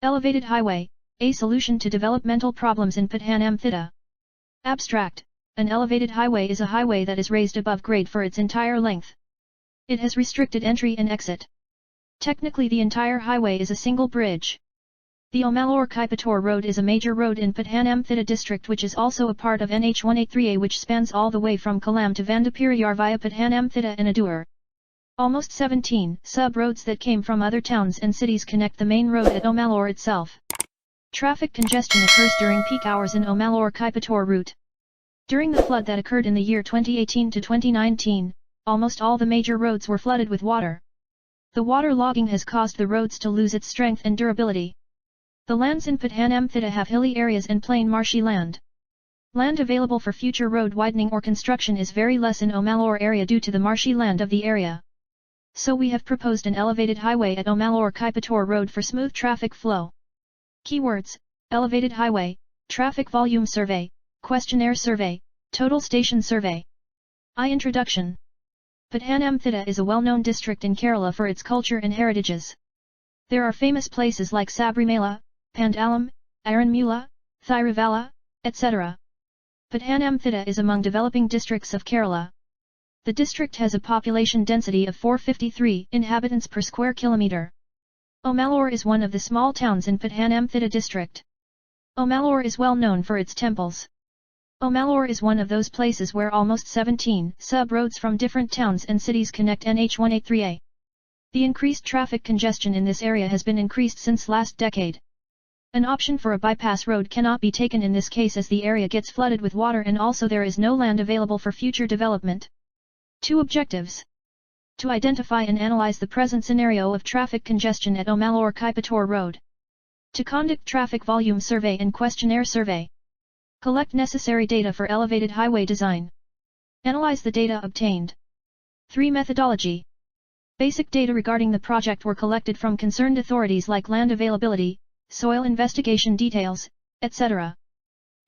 Elevated highway, a solution to developmental problems in Pathanamthitta. Abstract: an elevated highway is a highway that is raised above grade for its entire length. It has restricted entry and exit. Technically the entire highway is a single bridge. The Omalloor Kaipattoor road is a major road in Pathanamthitta district which is also a part of NH183A which spans all the way from Kollam to Vandiperiyar via Pathanamthitta and Adoor. Almost 17 sub-roads that came from other towns and cities connect the main road at Omalloor itself. Traffic congestion occurs during peak hours in Omalloor Kaipattoor route. During the flood that occurred in the year 2018 to 2019, almost all the major roads were flooded with water. The water logging has caused the roads to lose its strength and durability. The lands in Pathanamthitta have hilly areas and plain marshy land. Land available for future road widening or construction is very less in Omalloor area due to the marshy land of the area. So we have proposed an elevated highway at Omalloor Kaipattoor road for smooth traffic flow. Keywords: elevated highway, traffic volume survey, questionnaire survey, total station survey. Introduction. Pathanamthitta is a well-known district in Kerala for its culture and heritages. There are famous places like Sabrimala, Pandalam, Aranmula, Thiruvalla, etc. Pathanamthitta is among developing districts of Kerala. The district has a population density of 453 inhabitants per square kilometre. Omalloor is one of the small towns in Pathanamthitta district. Omalloor is well known for its temples. Omalloor is one of those places where almost 17 sub-roads from different towns and cities connect NH183A. The increased traffic congestion in this area has been increased since last decade. An option for a bypass road cannot be taken in this case as the area gets flooded with water and also there is no land available for future development. 2 objectives. To identify and analyze the present scenario of traffic congestion at Omalloor Kaipattoor road. To conduct traffic volume survey and questionnaire survey. Collect necessary data for elevated highway design. Analyze the data obtained. 3. Methodology. Basic data regarding the project were collected from concerned authorities like land availability, soil investigation details, etc.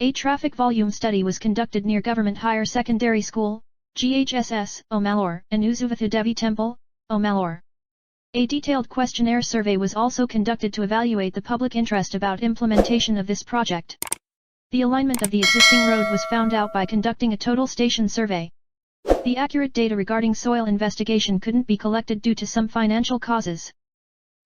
A traffic volume study was conducted near Government Higher Secondary School, GHSS, Omalloor, and Usuvathu Devi Temple, Omalloor. A detailed questionnaire survey was also conducted to evaluate the public interest about implementation of this project. The alignment of the existing road was found out by conducting a total station survey. The accurate data regarding soil investigation couldn't be collected due to some financial causes.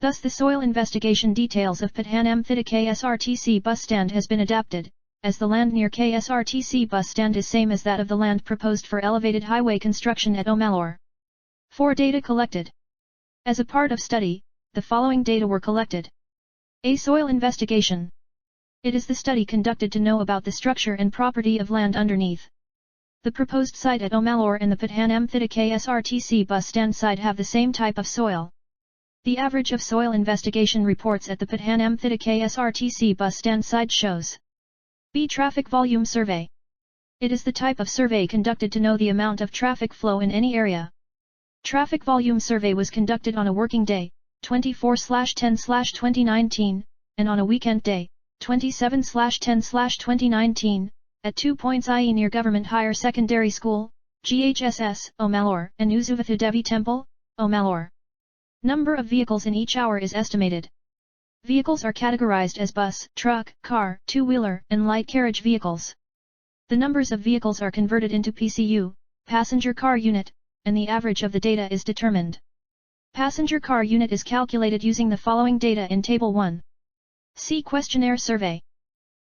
Thus the soil investigation details of Pathanamthitta KSRTC bus stand has been adapted, as the land near KSRTC bus stand is same as that of the land proposed for elevated highway construction at Omalloor. 4. Data collected. As a part of study, the following data were collected. A. Soil investigation. It is the study conducted to know about the structure and property of land underneath. The proposed site at Omalloor and the Pathanamthitta KSRTC bus stand site have the same type of soil. The average of soil investigation reports at the Pathanamthitta KSRTC bus stand site shows. B. Traffic volume survey. It is the type of survey conducted to know the amount of traffic flow in any area. Traffic volume survey was conducted on a working day, 24/10/2019, and on a weekend day, 27/10/2019, at 2 points i.e. near Government Higher Secondary School, GHSS, Omalloor, and Usuvathu Devi Temple, Omalloor. Number of vehicles in each hour is estimated. Vehicles are categorized as bus, truck, car, two-wheeler, and light carriage vehicles. The numbers of vehicles are converted into PCU, passenger car unit, and the average of the data is determined. Passenger car unit is calculated using the following data in Table 1. C. Questionnaire survey.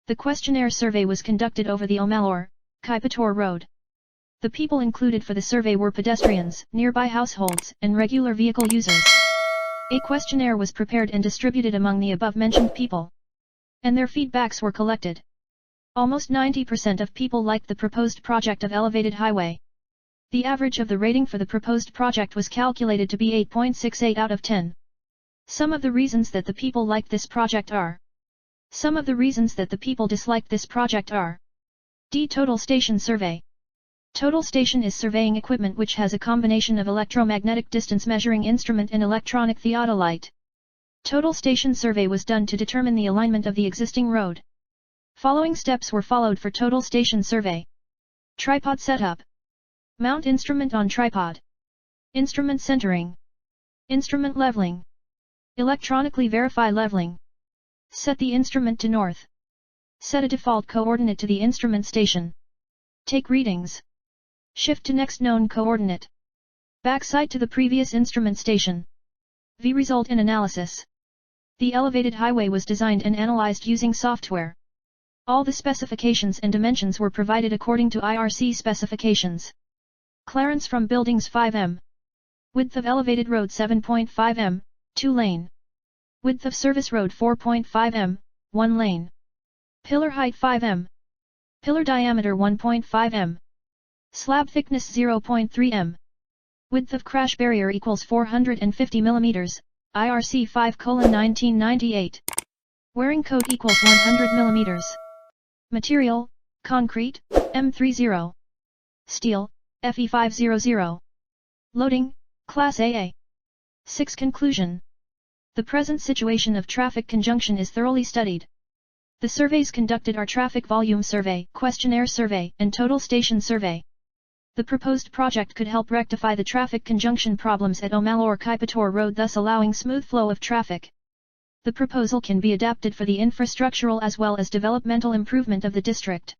The questionnaire survey was conducted over the Omalloor Kaipattoor road. The people included for the survey were pedestrians, nearby households, and regular vehicle users. A questionnaire was prepared and distributed among the above-mentioned people. And their feedbacks were collected. Almost 90% of people liked the proposed project of elevated highway. The average of the rating for the proposed project was calculated to be 8.68 out of 10. Some of the reasons that the people liked this project are. Some of the reasons that the people disliked this project are. D. Total station survey. Total station is surveying equipment which has a combination of electromagnetic distance measuring instrument and electronic theodolite. Total station survey was done to determine the alignment of the existing road. Following steps were followed for total station survey. Tripod setup. Mount instrument on tripod. Instrument centering. Instrument leveling. Electronically verify leveling. Set the instrument to north. Set a default coordinate to the instrument station. Take readings. Shift to next known coordinate. Backside to the previous instrument station. V. Result in analysis. The elevated highway was designed and analyzed using software. All the specifications and dimensions were provided according to IRC specifications. Clearance from buildings 5 m. Width of elevated road 7.5 m, 2 lane. Width of service road 4.5 m, 1 lane. Pillar height 5 m. Pillar diameter 1.5 m. Slab thickness 0.3 m. Width of crash barrier equals 450 mm, IRC 5:1998. Wearing code equals 100 mm. Material, concrete, M30. Steel, Fe500. Loading, Class AA. 6. Conclusion. The present situation of traffic conjunction is thoroughly studied. The surveys conducted are traffic volume survey, questionnaire survey, and total station survey. The proposed project could help rectify the traffic conjunction problems at Omalloor Kaipattoor Road, thus allowing smooth flow of traffic. The proposal can be adapted for the infrastructural as well as developmental improvement of the district.